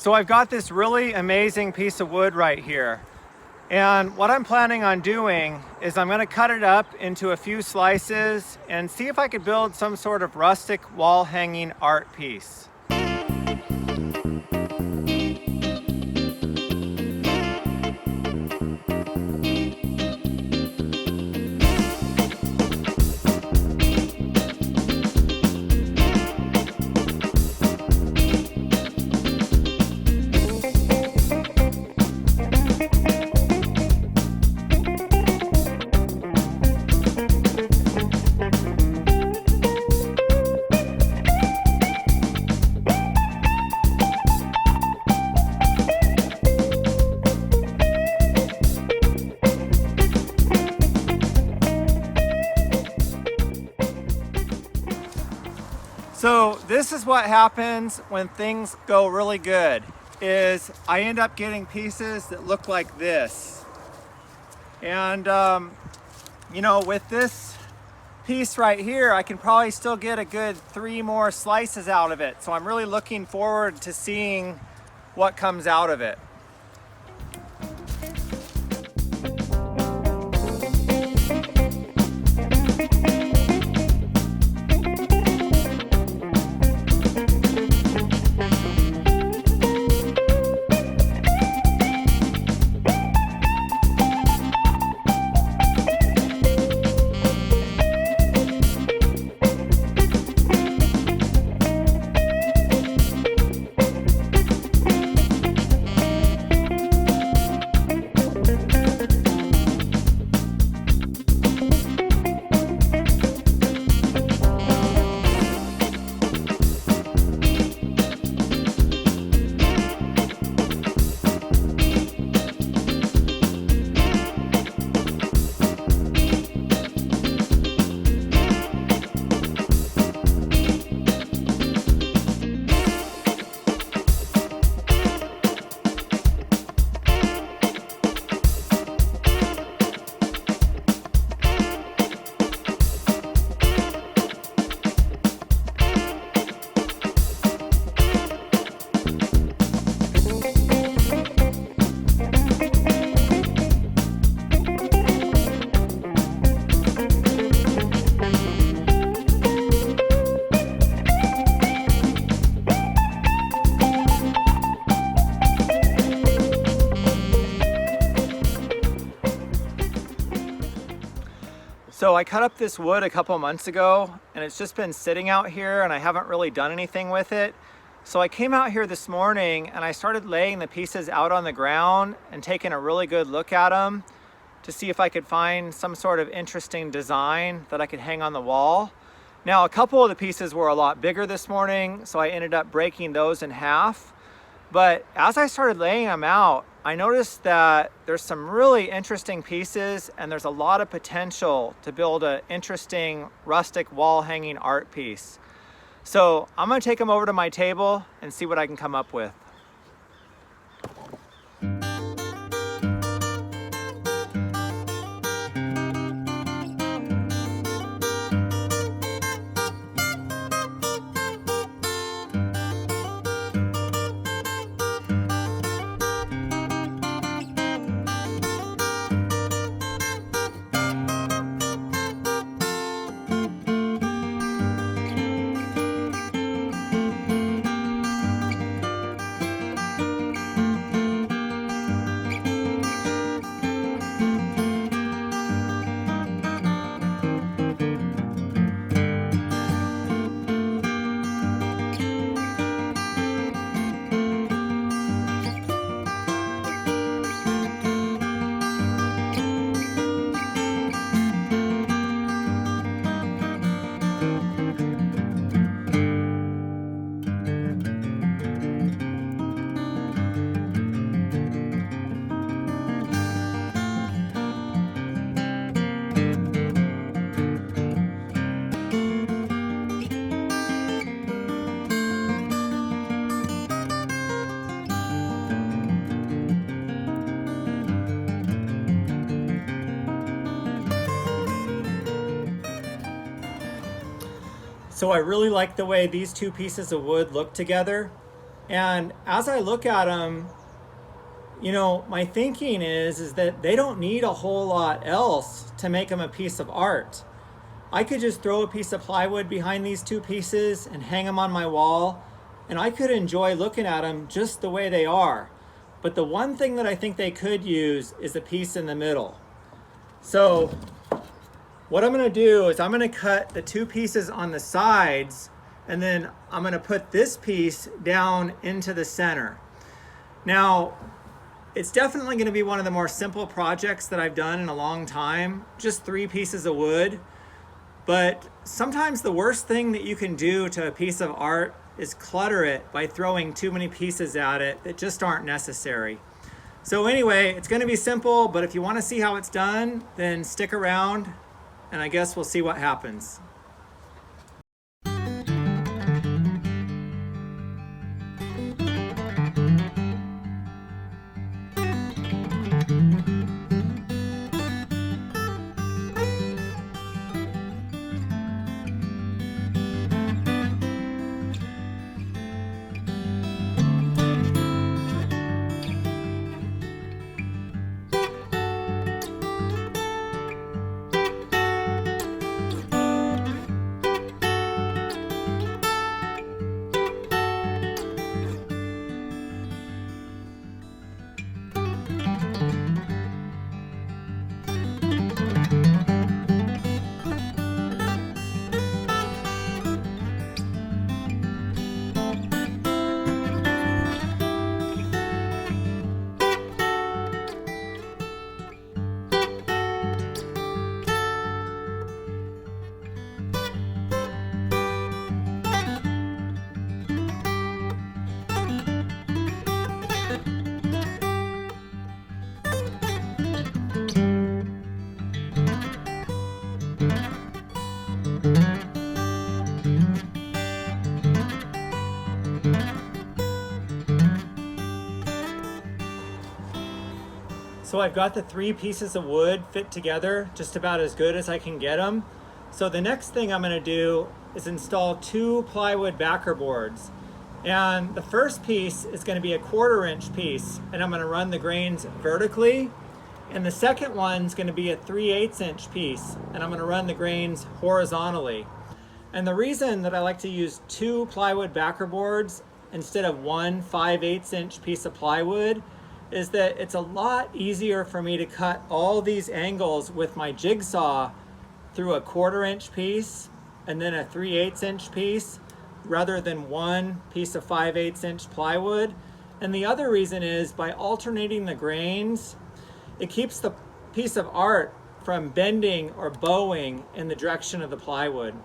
So I've got this really amazing piece of wood right here. And what I'm planning on doing is I'm going to cut it up into a few slices and see if I could build some sort of rustic wall hanging art piece. So this is what happens when things go really good, is I end up getting pieces that look like this. And you know, with this piece right here, I can probably still get a good 3 more slices out of it. So I'm really looking forward to seeing what comes out of it. So I cut up this wood a couple months ago and it's just been sitting out here and I haven't really done anything with it. So I came out here this morning and I started laying the pieces out on the ground and taking a really good look at them to see if I could find some sort of interesting design that I could hang on the wall. Now, a couple of the pieces were a lot bigger this morning, so I ended up breaking those in half. But as I started laying them out, I noticed that there's some really interesting pieces and there's a lot of potential to build an interesting rustic wall hanging art piece. So I'm gonna take them over to my table and see what I can come up with. So I really like the way these two pieces of wood look together. And as I look at them, you know, my thinking is that they don't need a whole lot else to make them a piece of art. I could just throw a piece of plywood behind these two pieces and hang them on my wall, and I could enjoy looking at them just the way they are. But the one thing that I think they could use is a piece in the middle. So what I'm gonna do is I'm gonna cut the two pieces on the sides, and then I'm gonna put this piece down into the center. Now, it's definitely gonna be one of the more simple projects that I've done in a long time, just 3 pieces of wood. But sometimes the worst thing that you can do to a piece of art is clutter it by throwing too many pieces at it that just aren't necessary. So anyway, it's gonna be simple, but if you wanna see how it's done, then stick around and I guess we'll see what happens. So I've got the 3 pieces of wood fit together just about as good as I can get them. So the next thing I'm going to do is install 2 plywood backer boards. And the first piece is going to be a 1/4 inch piece, and I'm going to run the grains vertically. And the second one's going to be a 3/8 inch piece, and I'm going to run the grains horizontally. And the reason that I like to use 2 plywood backer boards instead of 1 5/8 inch piece of plywood is that it's a lot easier for me to cut all these angles with my jigsaw through a 1/4 inch piece and then a 3/8 inch piece rather than 1 piece of 5/8 inch plywood. And the other reason is by alternating the grains, it keeps the piece of art from bending or bowing in the direction of the plywood.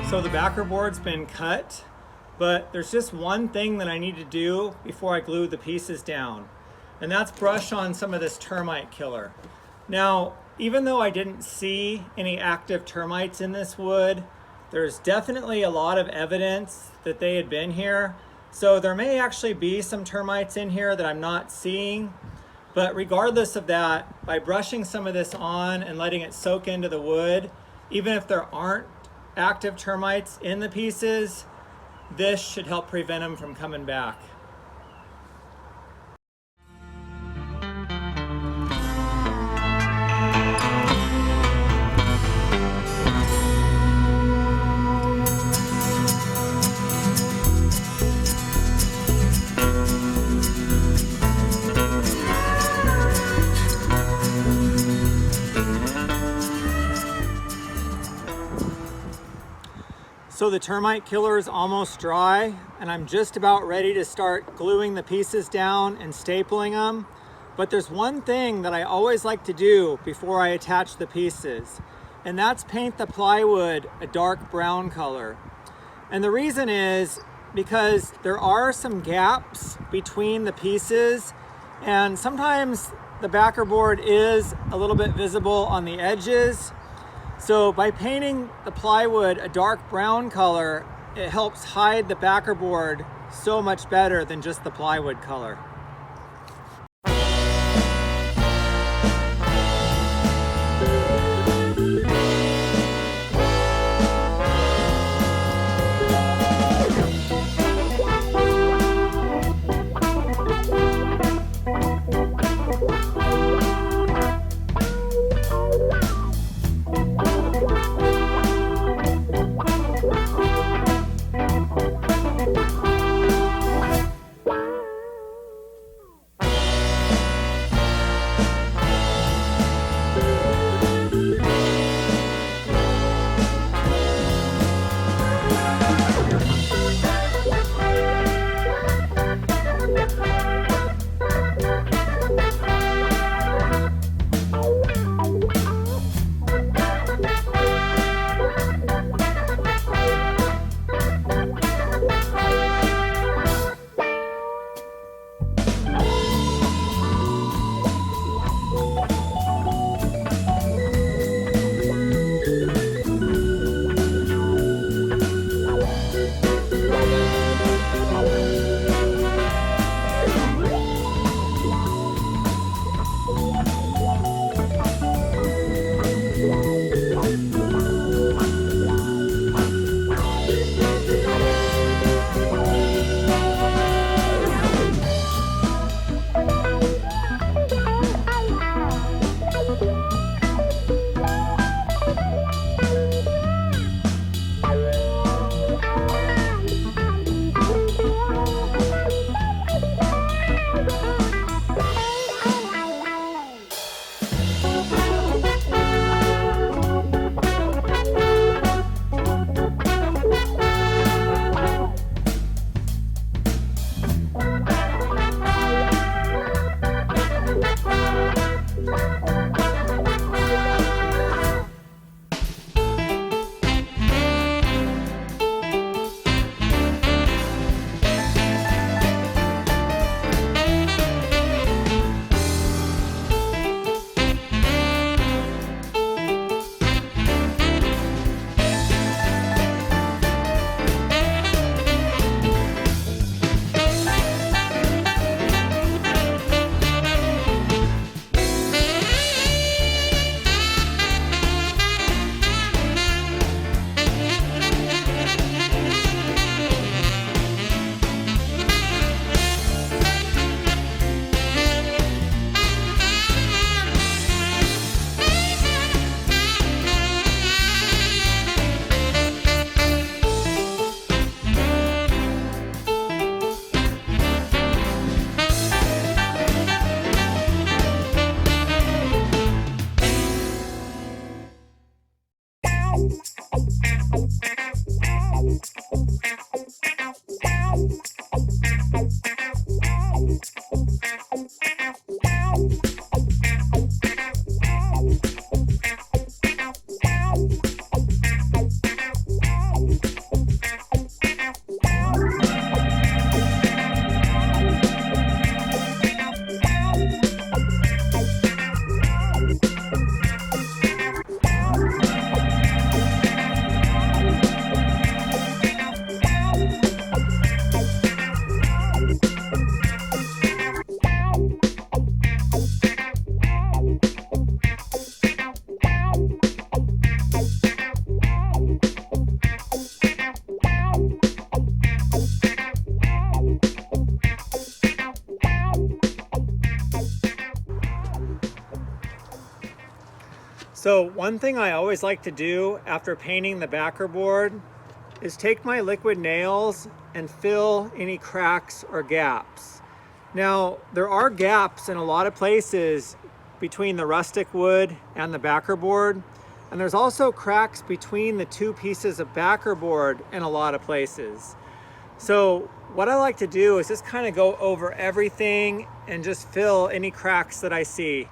So the backer board's been cut, but there's just one thing that I need to do before I glue the pieces down, and that's brush on some of this termite killer. Now, even though I didn't see any active termites in this wood, there's definitely a lot of evidence that they had been here. So there may actually be some termites in here that I'm not seeing, but regardless of that, by brushing some of this on and letting it soak into the wood, even if there aren't active termites in the pieces, this should help prevent them from coming back. So the termite killer is almost dry, and I'm just about ready to start gluing the pieces down and stapling them. But there's one thing that I always like to do before I attach the pieces, and that's paint the plywood a dark brown color. And the reason is because there are some gaps between the pieces, and sometimes the backer board is a little bit visible on the edges. So by painting the plywood a dark brown color, it helps hide the backer board so much better than just the plywood color. So one thing I always like to do after painting the backer board is take my liquid nails and fill any cracks or gaps. Now, there are gaps in a lot of places between the rustic wood and the backer board, and there's also cracks between the two pieces of backer board in a lot of places. So what I like to do is just kind of go over everything and just fill any cracks that I see.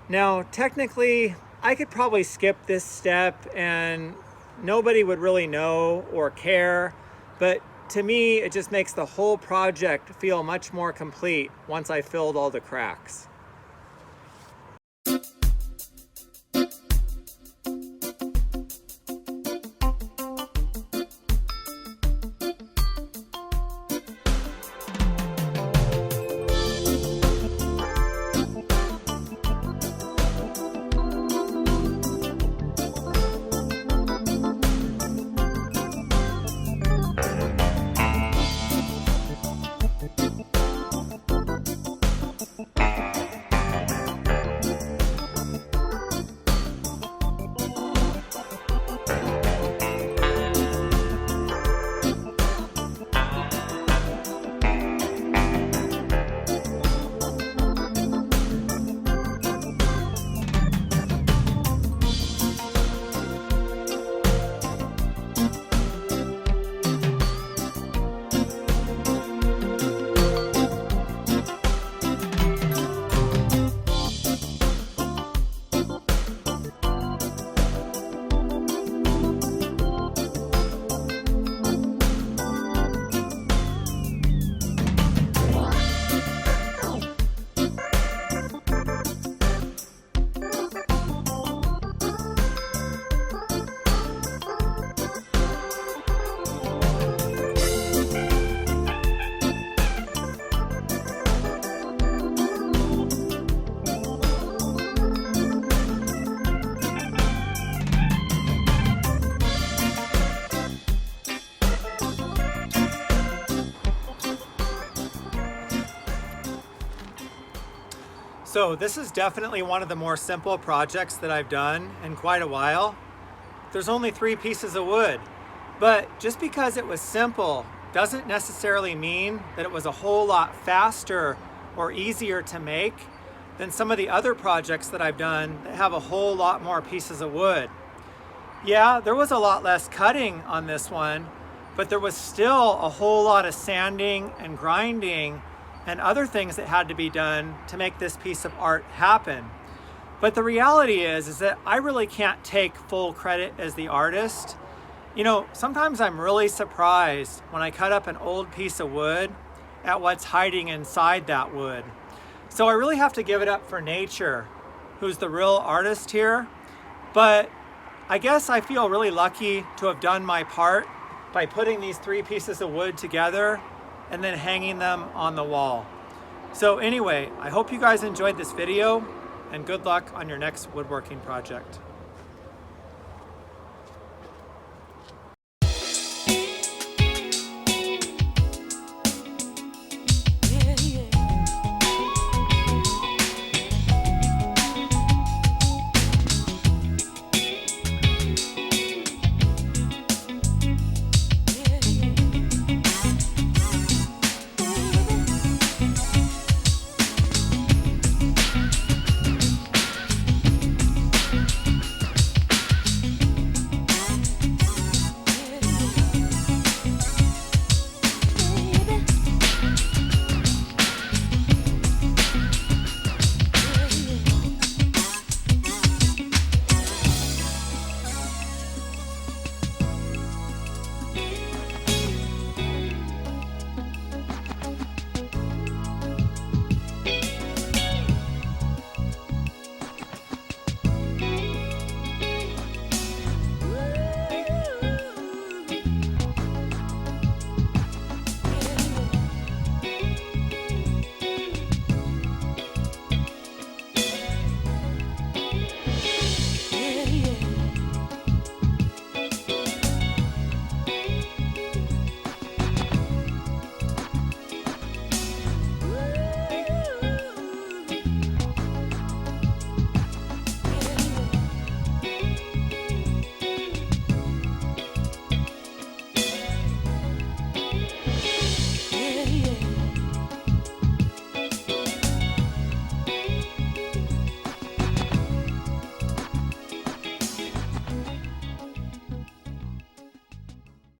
Now, technically, I could probably skip this step and nobody would really know or care, but to me, it just makes the whole project feel much more complete once I filled all the cracks. So this is definitely one of the more simple projects that I've done in quite a while. There's only 3 pieces of wood, but just because it was simple doesn't necessarily mean that it was a whole lot faster or easier to make than some of the other projects that I've done that have a whole lot more pieces of wood. Yeah, there was a lot less cutting on this one, but there was still a whole lot of sanding and grinding and other things that had to be done to make this piece of art happen. But the reality is that I really can't take full credit as the artist. You know, sometimes I'm really surprised when I cut up an old piece of wood at what's hiding inside that wood. So I really have to give it up for nature, who's the real artist here. But I guess I feel really lucky to have done my part by putting these 3 pieces of wood together and then hanging them on the wall. So anyway, I hope you guys enjoyed this video and good luck on your next woodworking project.